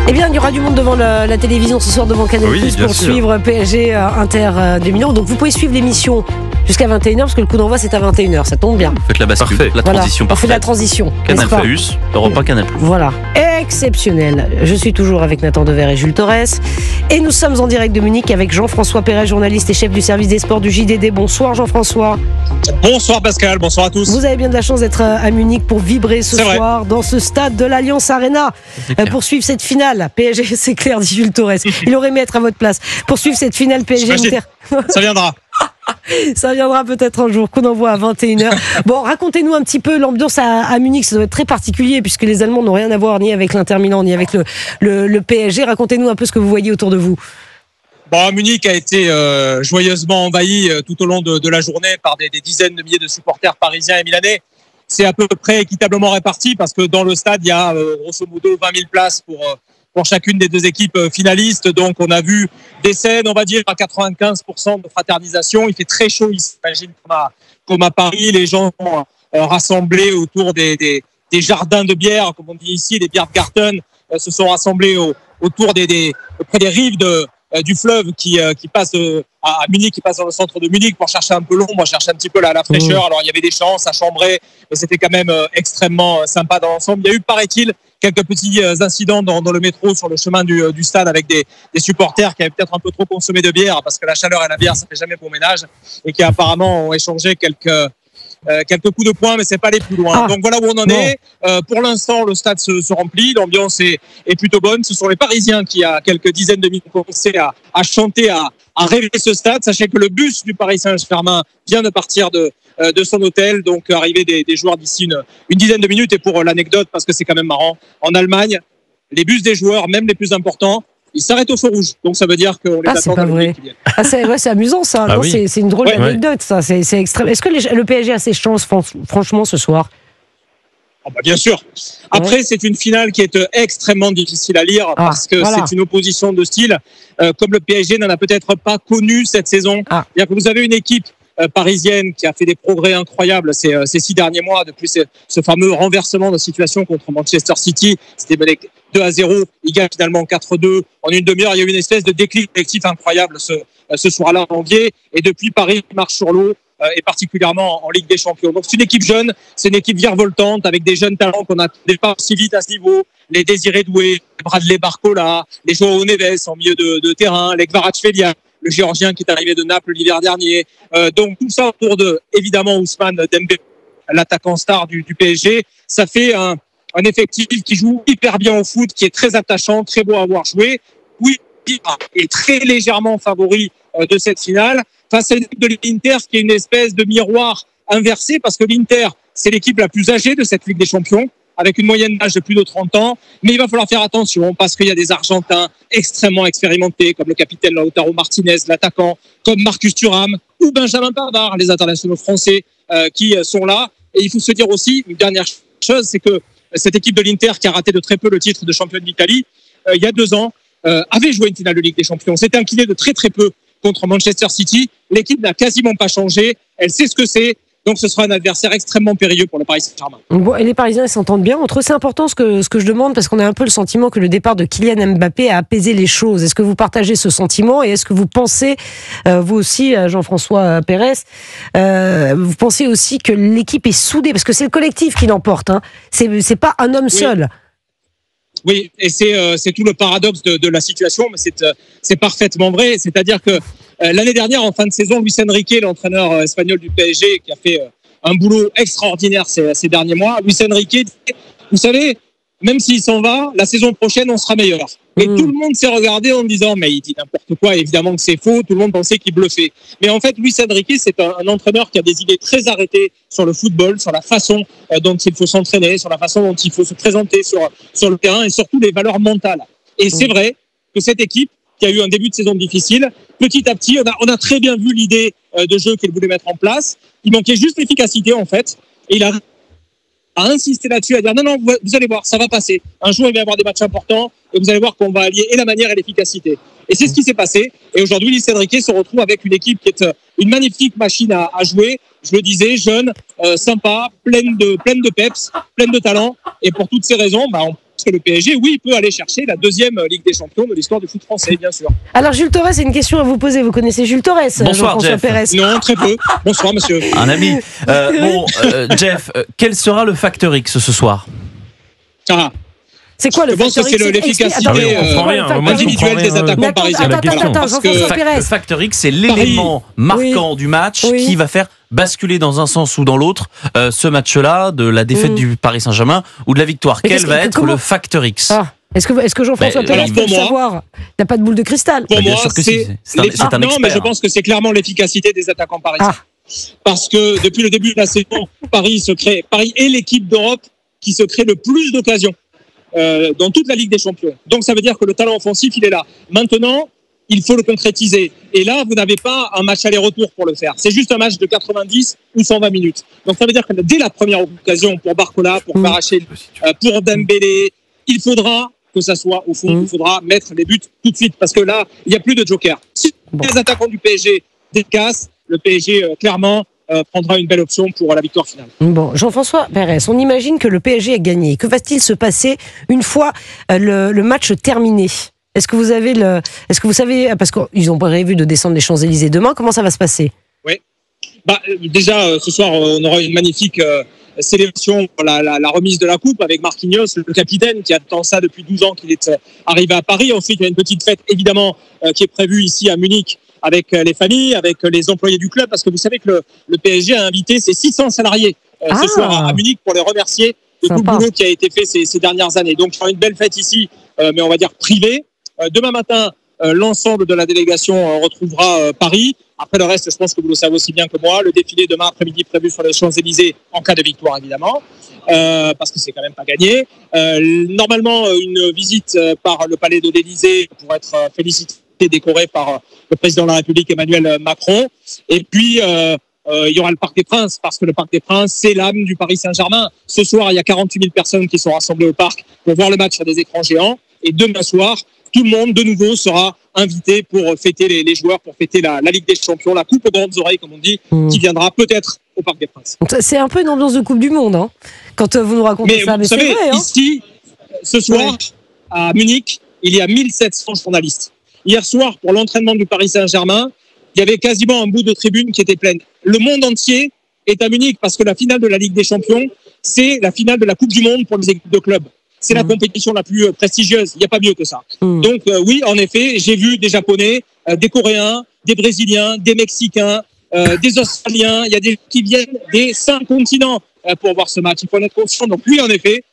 Eh bien, il y aura du monde devant la télévision ce soir devant Canal+ pour suivre PSG Inter de Milan. Donc vous pouvez suivre l'émission jusqu'à 21h parce que le coup d'envoi c'est à 21h, ça tombe bien. Faites la bascule, parfait. La transition voilà, on fait la transition. Canal+, Europe 1, Canal+. Voilà, exceptionnel. Je suis toujours avec Nathan Dever et Jules Torres. Et nous sommes en direct de Munich avec Jean-François Perret, journaliste et chef du service des sports du JDD. Bonsoir Jean-François. Bonsoir Pascal, bonsoir à tous. Vous avez bien de la chance d'être à Munich pour vibrer ce soir dans ce stade de l'Allianz Arena pour suivre cette finale. PSG, c'est clair, dit Jules Torres. Il aurait aimé être à votre place. Pour suivre cette finale PSG Inter. Ça viendra. Ça viendra peut-être un jour, qu'on envoie à 21h. Bon, racontez-nous un petit peu l'ambiance à Munich. Ça doit être très particulier puisque les Allemands n'ont rien à voir ni avec l'Inter Milan ni avec le PSG. Racontez-nous un peu ce que vous voyez autour de vous. Bon, Munich a été joyeusement envahi tout au long de la journée par des dizaines de milliers de supporters parisiens et milanais. C'est à peu près équitablement réparti parce que dans le stade, il y a grosso modo 20 000 places pour chacune des deux équipes finalistes. Donc, on a vu des scènes, on va dire, à 95% de fraternisation. Il fait très chaud ici, j'imagine, comme à Paris. Les gens sont rassemblés autour des jardins de bière, comme on dit ici, des Biergarten, se sont rassemblés autour près des rives du fleuve qui passe à Munich, qui passe dans le centre de Munich pour chercher un peu l'ombre, chercher un petit peu la fraîcheur. Alors, il y avait des champs, ça chambrait, mais c'était quand même extrêmement sympa dans l'ensemble. Il y a eu, paraît-il, quelques petits incidents dans le métro sur le chemin du stade avec des supporters qui avaient peut-être un peu trop consommé de bière parce que la chaleur et la bière, ça fait jamais bon ménage et qui apparemment ont échangé quelques coups de poing, mais c'est pas les plus loin. Donc voilà où on en est. Pour l'instant, le stade se remplit, l'ambiance est plutôt bonne. Ce sont les Parisiens qui, à quelques dizaines de minutes, ont commencé à chanter, à rêver ce stade. Sachez que le bus du Paris Saint-Germain vient de partir de son hôtel, donc arrivée des joueurs d'ici une dizaine de minutes. Et pour l'anecdote, parce que c'est quand même marrant, en Allemagne, les bus des joueurs, même les plus importants, ils s'arrêtent au feu rouge. Donc ça veut dire qu'on les attend. C'est pas vrai. C'est amusant ça. Non, oui. C'est une drôle d'anecdote ça. C'est extrême. Est-ce que le PSG a ses chances franchement ce soir? Bien sûr. Après, c'est une finale qui est extrêmement difficile à lire parce que c'est une opposition de style. Comme le PSG n'en a peut-être pas connu cette saison. C'est-à-dire que vous avez une équipe parisienne qui a fait des progrès incroyables ces 6 derniers mois depuis ce fameux renversement de situation contre Manchester City. C'était mené 2-0, il gagne finalement 4-2 en une demi-heure. Il y a eu une espèce de déclic collectif incroyable ce soir-là en janvier. Et depuis, Paris marche sur l'eau et particulièrement en Ligue des Champions. Donc c'est une équipe jeune, c'est une équipe virevoltante avec des jeunes talents qu'on n'attendait pas aussi vite à ce niveau. Les Désiré Doué, les Bradley Barcola, les Joao Neves en milieu de terrain, les Kvaratskhelia, le Géorgien qui est arrivé de Naples l'hiver dernier. Donc tout ça autour de, évidemment, Ousmane Dembélé, l'attaquant star du PSG. Ça fait un effectif qui joue hyper bien au foot, qui est très attachant, très beau à avoir joué. Oui, est très légèrement favori de cette finale face à une équipe de l'Inter qui est une espèce de miroir inversé parce que l'Inter, c'est l'équipe la plus âgée de cette Ligue des Champions avec une moyenne d'âge de plus de 30 ans. Mais il va falloir faire attention parce qu'il y a des Argentins extrêmement expérimentés comme le capitaine Lautaro Martinez, l'attaquant, comme Marcus Thuram ou Benjamin Pavard, les internationaux français qui sont là. Et il faut se dire aussi, une dernière chose, c'est que cette équipe de l'Inter qui a raté de très peu le titre de champion d'Italie, il y a 2 ans, avait joué une finale de Ligue des Champions. S'est incliné de très très peu contre Manchester City. L'équipe n'a quasiment pas changé. Elle sait ce que c'est. Donc ce sera un adversaire extrêmement périlleux pour le Paris Saint-Germain. Bon, et les Parisiens ils s'entendent bien entre eux. C'est important ce que je demande parce qu'on a un peu le sentiment que le départ de Kylian Mbappé a apaisé les choses. Est-ce que vous partagez ce sentiment et est-ce que vous pensez, vous aussi Jean-François Perret, vous pensez aussi que l'équipe est soudée parce que c'est le collectif qui l'emporte. C'est pas un homme seul. Oui, et c'est tout le paradoxe de la situation, mais c'est parfaitement vrai. C'est-à-dire que l'année dernière, en fin de saison, Luis Enrique, l'entraîneur espagnol du PSG, qui a fait un boulot extraordinaire ces derniers mois, Luis Enrique, vous savez, même s'il s'en va, la saison prochaine, on sera meilleur. Et tout le monde s'est regardé en disant, mais il dit n'importe quoi, évidemment que c'est faux, tout le monde pensait qu'il bluffait. Mais en fait, Luis Enrique, c'est un entraîneur qui a des idées très arrêtées sur le football, sur la façon dont il faut s'entraîner, sur la façon dont il faut se présenter sur le terrain et surtout les valeurs mentales. Et c'est vrai que cette équipe, qui a eu un début de saison difficile, petit à petit, on a très bien vu l'idée de jeu qu'il voulait mettre en place. Il manquait juste l'efficacité, en fait. Et il a insister là-dessus, à dire non, vous allez voir, ça va passer. Un jour, il va y avoir des matchs importants et vous allez voir qu'on va allier et la manière et l'efficacité. Et c'est ce qui s'est passé. Et aujourd'hui, Luis Enrique se retrouve avec une équipe qui est une magnifique machine à jouer. Je le disais, jeune, sympa, pleine de peps, pleine de talent. Et pour toutes ces raisons, que le PSG, oui, peut aller chercher la deuxième Ligue des Champions de l'histoire du foot français, bien sûr. Alors Jules Torres, c'est une question à vous poser. Vous connaissez Jules Torres? Bonsoir Jeff. Pérez. Non, très peu. Bonsoir monsieur. Un ami. Jeff, quel sera le facteur X ce soir? C'est quoi le facteur X? Je pense que c'est l'efficacité individuelle des attaquants parisiens. Le facteur X, c'est l'élément marquant du match qui va faire basculer dans un sens ou dans l'autre ce match-là, de la défaite du Paris Saint-Germain ou de la victoire. Quel va être le facteur X? Est-ce que Jean-François Pérez peut le savoir? Il n'y a pas de boule de cristal. Pour moi, c'est un expert. Non, mais je pense que c'est clairement l'efficacité des attaquants parisiens. Parce que depuis le début de la saison, Paris est l'équipe d'Europe qui se crée le plus d'occasions dans toute la Ligue des Champions. Donc ça veut dire que le talent offensif, il est là. Maintenant, il faut le concrétiser. Et là, vous n'avez pas un match aller-retour pour le faire. C'est juste un match de 90 ou 120 minutes. Donc ça veut dire que dès la première occasion, pour Barcola, pour Kvaratskhelia, pour Dembélé, il faudra que ça soit au fond, il faudra mettre les buts tout de suite. Parce que là, il n'y a plus de joker. Si les attaquants du PSG décassent, le PSG, clairement, prendra une belle option pour la victoire finale. Bon, Jean-François Pérez, on imagine que le PSG a gagné. Que va-t-il se passer une fois le match terminé? Est-ce que vous savez, parce qu'ils ont prévu de descendre les Champs-Élysées demain, comment ça va se passer? Oui. Déjà, ce soir, on aura une magnifique célébration pour la remise de la coupe avec Marquinhos, le capitaine qui attend ça depuis 12 ans qu'il est arrivé à Paris. Ensuite, il y a une petite fête, évidemment, qui est prévue ici à Munich, avec les familles, avec les employés du club, parce que vous savez que le PSG a invité ses 600 salariés ce soir à Munich pour les remercier de tout le boulot qui a été fait ces dernières années. Donc, il y aura une belle fête ici, mais on va dire privée. Demain matin, l'ensemble de la délégation retrouvera Paris. Après le reste, je pense que vous le savez aussi bien que moi. Le défilé demain après-midi prévu sur les Champs-Élysées en cas de victoire, évidemment, parce que c'est quand même pas gagné. Normalement, une visite par le palais de l'Élysée pour être félicité, décoré par le président de la République Emmanuel Macron. Et puis, il y aura le Parc des Princes, parce que le Parc des Princes, c'est l'âme du Paris Saint-Germain. Ce soir, il y a 48 000 personnes qui sont rassemblées au parc pour voir le match sur des écrans géants. Et demain soir, tout le monde, de nouveau, sera invité pour fêter les joueurs, pour fêter la Ligue des Champions, la coupe aux grandes oreilles, comme on dit, qui viendra peut-être au Parc des Princes. C'est un peu une ambiance de Coupe du Monde, hein, quand vous nous racontez ça. Mais vous savez, vrai, ici, ce soir, à Munich, il y a 1700 journalistes. Hier soir, pour l'entraînement du Paris Saint-Germain, il y avait quasiment un bout de tribune qui était pleine. Le monde entier est à Munich parce que la finale de la Ligue des Champions, c'est la finale de la Coupe du Monde pour les équipes de clubs. C'est la compétition la plus prestigieuse. Il n'y a pas mieux que ça. Donc oui, en effet, j'ai vu des Japonais, des Coréens, des Brésiliens, des Mexicains, des Australiens. Il y a des qui viennent des 5 continents pour voir ce match. Il faut en être conscient. Donc oui, en effet,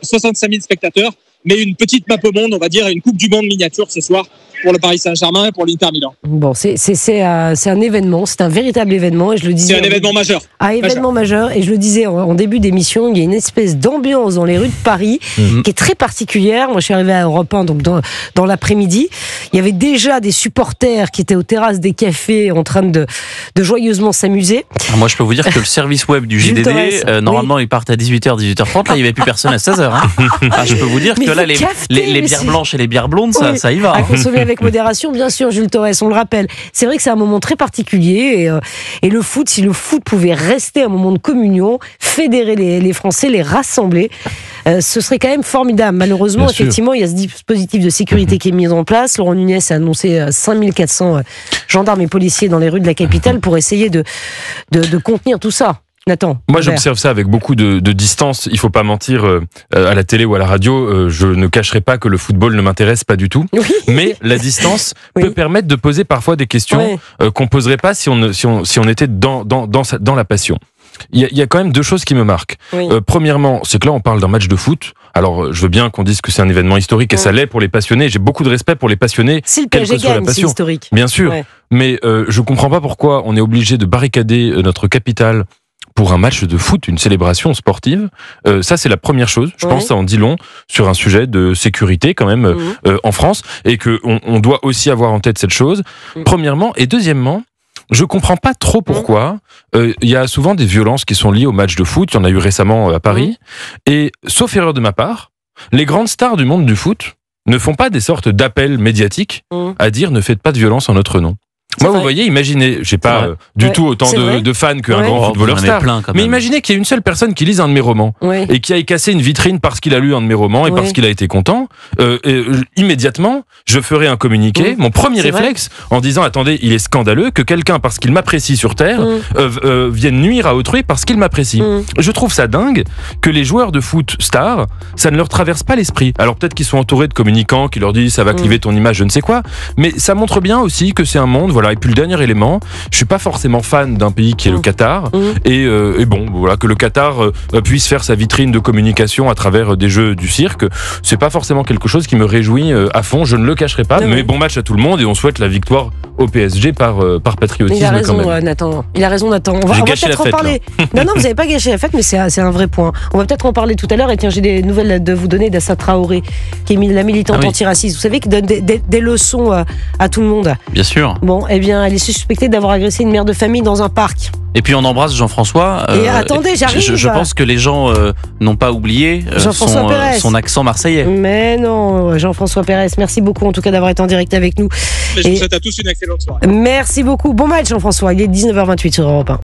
65 000 spectateurs, mais une petite map au monde, on va dire, une Coupe du Monde miniature ce soir pour le Paris Saint-Germain et pour l'Inter Milan. Bon, c'est un événement, c'est un véritable événement, et je le disais. C'est un événement majeur. Événement majeur, et je le disais en début d'émission, il y a une espèce d'ambiance dans les rues de Paris qui est très particulière. Moi, je suis arrivé à Europe 1, donc dans l'après-midi, il y avait déjà des supporters qui étaient aux terrasses des cafés en train de joyeusement s'amuser. Moi, je peux vous dire que le service web du JDD, normalement, ils partent à 18h, 18h30. Là, il n'y avait plus personne à 16h. Hein. Je peux vous dire que là, les bières blanches et les bières blondes, ça y va. À consommer avec modération, bien sûr, Jules Torres, on le rappelle. C'est vrai que c'est un moment très particulier et le foot, si le foot pouvait rester un moment de communion, fédérer les Français, les rassembler, ce serait quand même formidable. Malheureusement, bien effectivement, sûr. Il y a ce dispositif de sécurité qui est mis en place. Laurent Nunez a annoncé 5400 gendarmes et policiers dans les rues de la capitale pour essayer de contenir tout ça. Nathan, moi j'observe ça avec beaucoup de distance. Il faut pas mentir, à la télé ou à la radio, je ne cacherai pas que le football ne m'intéresse pas du tout. Oui. Mais la distance peut permettre de poser parfois des questions qu'on poserait pas si on était dans la passion. Il y a quand même deux choses qui me marquent. Oui. Premièrement, c'est que là on parle d'un match de foot. Alors je veux bien qu'on dise que c'est un événement historique et ça l'est pour les passionnés. J'ai beaucoup de respect pour les passionnés, quelle que soit la passion. C'est historique. Bien sûr, mais je comprends pas pourquoi on est obligé de barricader notre capitale pour un match de foot, une célébration sportive. Ça, c'est la première chose. Je pense que ça en dit long sur un sujet de sécurité quand même en France, et qu'on doit aussi avoir en tête cette chose, premièrement. Et deuxièmement, je comprends pas trop pourquoi il y a souvent des violences qui sont liées au match de foot. Il y en a eu récemment à Paris. Et sauf erreur de ma part, les grandes stars du monde du foot ne font pas des sortes d'appels médiatiques à dire ne faites pas de violence en notre nom. Moi, vous voyez, imaginez, j'ai pas du tout autant de fans qu'un grand footballeur star, mais imaginez qu'il y a une seule personne qui lise un de mes romans et qui aille casser une vitrine parce qu'il a lu un de mes romans et parce qu'il a été content. Immédiatement, je ferai un communiqué, mon premier réflexe, en disant attendez, il est scandaleux que quelqu'un, parce qu'il m'apprécie sur Terre, vienne nuire à autrui parce qu'il m'apprécie. Je trouve ça dingue que les joueurs de foot stars, ça ne leur traverse pas l'esprit. Alors peut-être qu'ils sont entourés de communicants qui leur disent ça va cliver ton image, je ne sais quoi, mais ça montre bien aussi que c'est un monde, voilà. Et puis le dernier élément, je suis pas forcément fan d'un pays qui est le Qatar, et bon, voilà, que le Qatar puisse faire sa vitrine de communication à travers des jeux du cirque, c'est pas forcément quelque chose qui me réjouit à fond, je ne le cacherai pas, mais bon match à tout le monde et on souhaite la victoire au PSG par patriotisme. Il a raison, quand même. Nathan. Il a raison, Nathan. On va peut-être en parler. Non, vous n'avez pas gâché la fête, mais c'est un vrai point. On va peut-être en parler tout à l'heure. Et tiens, j'ai des nouvelles de vous donner d'Assa Traoré, qui est la militante antiraciste. Vous savez, qui donne des leçons à tout le monde. Bien sûr. Bon, eh bien, elle est suspectée d'avoir agressé une mère de famille dans un parc. Et puis on embrasse Jean-François. Et attendez, j'arrive. Je pense que les gens n'ont pas oublié son accent marseillais. Mais non, Jean-François Pérez, merci beaucoup en tout cas d'avoir été en direct avec nous. Mais je vous souhaite à tous une excellente soirée. Merci beaucoup. Bon match Jean-François, il est 19h28 sur Europe 1.